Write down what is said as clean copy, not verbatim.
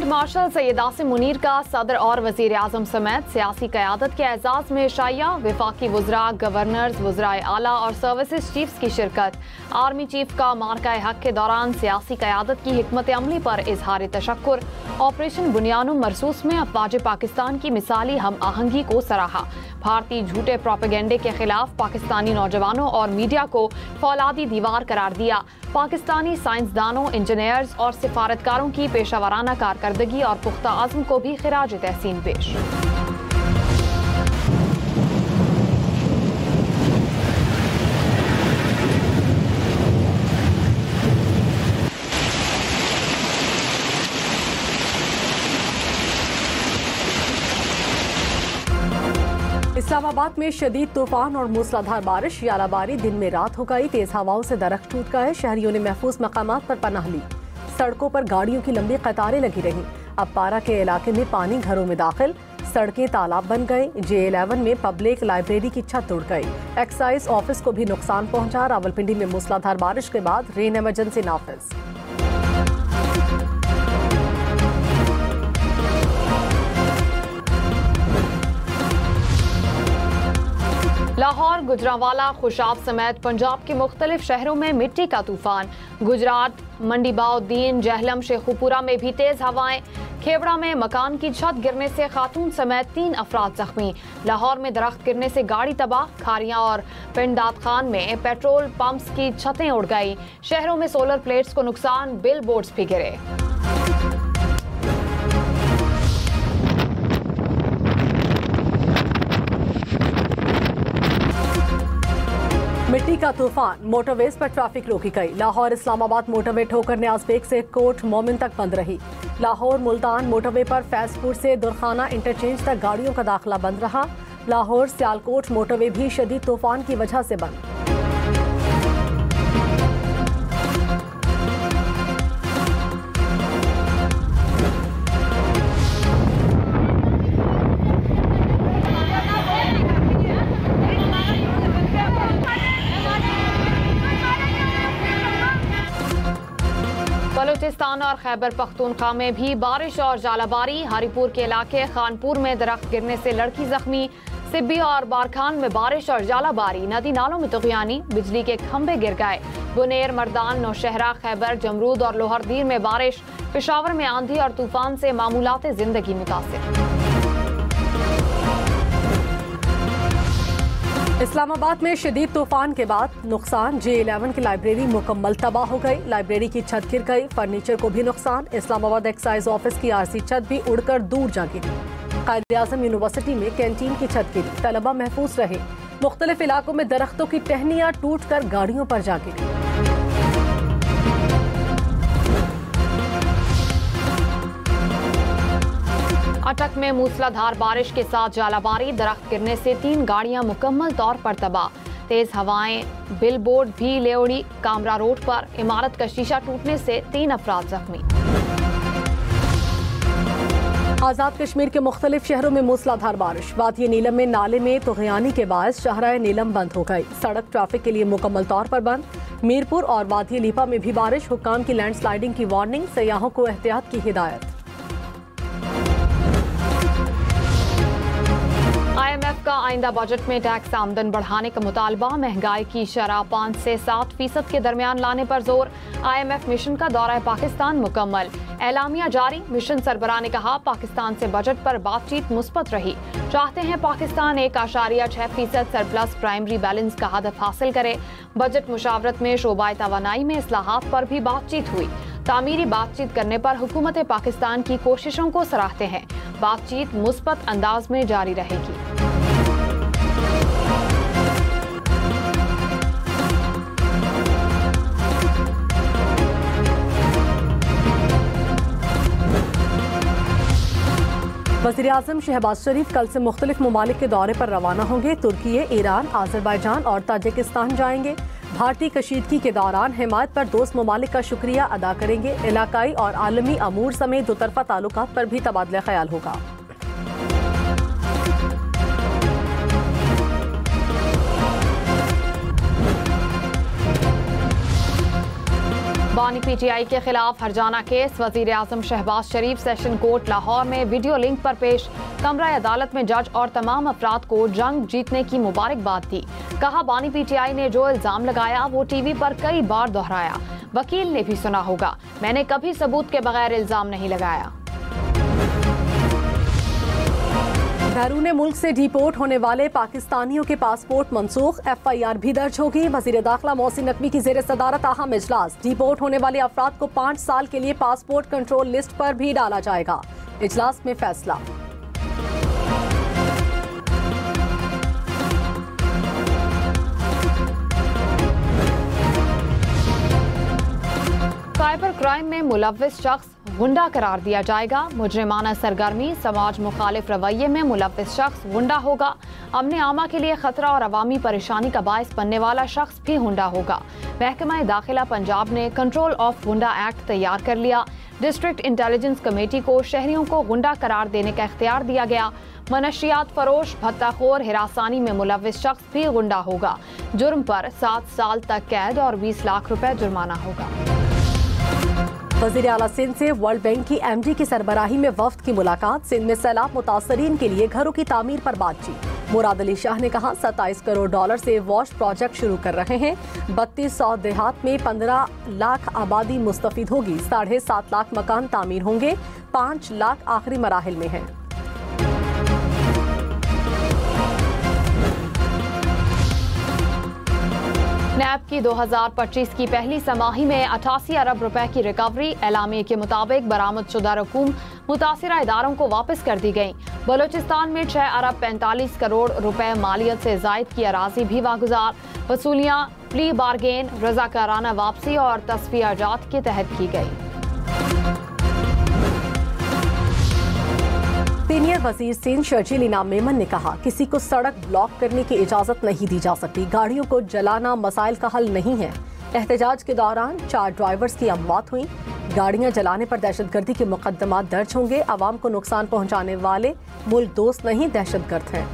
Martial Syed Asim Munir का सदर और वजीर आजम समेत सियासी क़यादत के एजाज़ में शाया, वफाकी वज़रा, गवर्नर्स, वज़राए आला और सर्विसेज चीफ्स की शिरकत। आर्मी चीफ का मार्काए हक के दौरान सियासी क़यादत की हिकमत अमली पर इजहार तशक्कुर। ऑपरेशन बुनियानुम मरसूस में अफवाज पाकिस्तान की मिसाली हम आहंगी को सराहा। भारतीय झूठे प्रोपेगेंडे के खिलाफ पाकिस्तानी नौजवानों और मीडिया को फौलादी दीवार करार दिया। पाकिस्तानी साइंसदानों, इंजीनियर्स और सिफारतकारों की पेशावराना कारकर्दगी और पुख्ता आज़म को भी खिराज तहसीन पेश। इस्लामाबाद में शदीद तूफान और मूसलाधार बारिश, यालाबारी, दिन में रात हो गई। तेज हवाओं से दरख्त टूट गए। शहरियों ने महफूज मकामात पर पनाह ली। सड़कों पर गाड़ियों की लंबी कतारें लगी रहीं। अपारा के इलाके में पानी घरों में दाखिल, सड़कें तालाब बन गई। J11 में पब्लिक लाइब्रेरी की छत उड़ गई। एक्साइज ऑफिस को भी नुकसान पहुंचा। रावलपिंडी में मूसलाधार बारिश के बाद रेन इमरजेंसी नाफिज। लाहौर, गुजरांवाला, खुशाब समेत पंजाब के मुख्तलिफ शहरों में मिट्टी का तूफान। गुजरात, मंडीबाउद्दीन, जहलम, शेखुपुरा में भी तेज हवाएं। खेवड़ा में मकान की छत गिरने से खातून समेत 3 अफराद जख्मी। लाहौर में दरख्त गिरने से गाड़ी तबाह। खारियां और पिंड दाद खान में पेट्रोल पंप्स की छतें उड़ गई। शहरों में सोलर प्लेट्स को नुकसान, बिल बोर्ड्स भी गिरे। मिट्टी का तूफान, मोटरवेज पर ट्रैफिक रोकी गई। लाहौर इस्लामाबाद मोटरवे ठोकर न्याज बेग से कोट मोमिन तक बंद रही। लाहौर मुल्तान मोटरवे पर फैजपुर से दुरखाना इंटरचेंज तक गाड़ियों का दाखिला बंद रहा। लाहौर सियालकोट मोटरवे भी शदीद तूफान की वजह से बंद। बलूचिस्तान और खैबर पख्तूनख्वा में भी बारिश और जालाबारी। हरीपुर के इलाके खानपुर में दरख्त गिरने से लड़की जख्मी। सिब्बी और बारखान में बारिश और जालाबारी। नदी नालों में तुगयानी, बिजली के खंभे गिर गए। बुनेर, मर्दान, नौशहरा, खैबर, जमरूद और लोहरदीर में बारिश। पेशावर में आंधी और तूफान से मामूलात जिंदगी मुतासिर। इस्लामाबाद में शदीद तूफान के बाद नुकसान। J11 की लाइब्रेरी मुकम्मल तबाह हो गई। लाइब्रेरी की छत गिर गई। फर्नीचर को भी नुकसान। इस्लामाबाद एक्साइज ऑफिस की RC छत भी उड़कर दूर जा गिरी। कायद-ए-आज़म यूनिवर्सिटी में कैंटीन की छत गिरी। तलबा महफूज रहे। मुख्तलिफ इलाकों में दरख्तों की टहनियां टूट कर गाड़ियों पर जा गिरी। अटक में मूसलाधार बारिश के साथ जालाबारी। दरख्त गिरने से 3 गाड़ियां मुकम्मल तौर पर तबाह। तेज हवाएं, बिल बोर्ड भी ले उड़ी। कामरा रोड पर इमारत का शीशा टूटने से 3 अफराद जख्मी। आजाद कश्मीर के मुख्तलिफ शहरों में मूसलाधार बारिश। वादी नीलम में नाले में तुगयानी के बायस शाहराह नीलम बंद हो गई। सड़क ट्रैफिक के लिए मुकम्मल तौर पर बंद। मीरपुर और वादी लीपा में भी बारिश। हुक्काम की लैंडस्लाइडिंग की वार्निंग। सयाहों को एहतियात की हिदायत। IMF का आइंदा बजट में टैक्स आमदन बढ़ाने का मुतालबा। महंगाई की शरह 5 से 7% के दरमियान लाने पर जोर। IMF मिशन का दौरा पाकिस्तान मुकम्मल। एलामिया जारी। मिशन सरबराह ने कहा, पाकिस्तान से बजट पर बातचीत मुस्बत रही। चाहते हैं पाकिस्तान 1.6% सरप्लस प्राइमरी बैलेंस का हदफ हासिल करे। बजट मुशावरत में शोबा तवानाई में इस्लाहात पर भी बातचीत हुई। तामीरी बातचीत करने पर हुकूमत पाकिस्तान की कोशिशों को सराहते हैं। बातचीत मुस्बत अंदाज में जारी रहेगी। वज़ीर-ए-आज़म शहबाज शरीफ कल से मुख्तलिफ ममालिक के दौरे पर रवाना होंगे। तुर्की, ईरान, आज़रबाईजान और ताजिकिस्तान जाएंगे। भारतीय कशीदगी के दौरान हिमायत पर दोस्त ममालिक का शुक्रिया अदा करेंगे। इलाकाई और आलमी अमूर समेत दोतरफा ताल्लुकात पर भी तबादला ख्याल होगा। बानी PTI के खिलाफ हरजाना केस। वजीर आजम शहबाज शरीफ सेशन कोर्ट लाहौर में वीडियो लिंक पर पेश। कमरा अदालत में जज और तमाम अफराद को जंग जीतने की मुबारकबाद दी। कहा बानी PTI ने जो इल्जाम लगाया वो TV पर कई बार दोहराया। वकील ने भी सुना होगा, मैंने कभी सबूत के बगैर इल्जाम नहीं लगाया। बैरून मुल्क से डिपोर्ट होने वाले पाकिस्तानियों के पासपोर्ट मनसूख। FIR भी दर्ज होगी। वजीर दाखिला मोहसिन नकवी की जेर सदारत अहम इजलास। डिपोर्ट होने वाले अफराद को 5 साल के लिए पासपोर्ट कंट्रोल लिस्ट पर भी डाला जाएगा। इजलास में फैसला। साइबर क्राइम में मुलव्विस शख्स गुंडा करार दिया जाएगा। मुजरिमाना सरगर्मी, समाज मुखालिफ रवैये में मुलव्विस शख्स गुंडा होगा। अमन आमा के लिए खतरा और अवामी परेशानी का बायस बनने वाला शख्स भी गुंडा होगा। महकमा दाखिला पंजाब ने कंट्रोल ऑफ गुंडा एक्ट तैयार कर लिया। डिस्ट्रिक्ट इंटेलिजेंस कमेटी को शहरियों को गुंडा करार देने का इख्तियार दिया गया। मनशियात फरोश, भत्ताखोर, हिरासानी में मुलव्विस शख्स भी गुंडा होगा। जुर्म पर 7 साल तक कैद और 20 लाख रुपए जुर्माना होगा। वज़ीर आला सिंध से वर्ल्ड बैंक की MD की सरबराही में वफ्द की मुलाकात। सिंध में सैलाब मुतासरीन के लिए घरों की तामीर पर बातचीत। मुराद अली शाह ने कहा 27 करोड़ डॉलर से वॉश प्रोजेक्ट शुरू कर रहे हैं। 3200 देहात में 15 लाख आबादी मुस्तफीद होगी। 7.5 लाख मकान तामीर होंगे। 5 लाख आखिरी मराहिल में हैं। नैब की 2025 की पहली समाही में 88 अरब रुपए की रिकवरी। एलामिया के मुताबिक बरामदशुदा रकूम मुतासिरा इदारों को वापस कर दी गई। बलोचिस्तान में 6 अरब 45 करोड़ रुपए मालियत से जायद की अराजी भी वागुजार। वसूलियाँ प्ली बारगेन, रजाकाराना वापसी और तस्फिया जात के तहत की गई। सीनियर वजीर सिंध शर्जील इनाम मेमन ने कहा किसी को सड़क ब्लॉक करने की इजाजत नहीं दी जा सकती। गाड़ियों को जलाना मसाइल का हल नहीं है। एहतजाज के दौरान 4 ड्राइवर्स की अमवात हुई। गाड़ियां जलाने पर दहशतगर्दी के मुकदमा दर्ज होंगे। आवाम को नुकसान पहुंचाने वाले मुल्क दोस्त नहीं, दहशतगर्द हैं।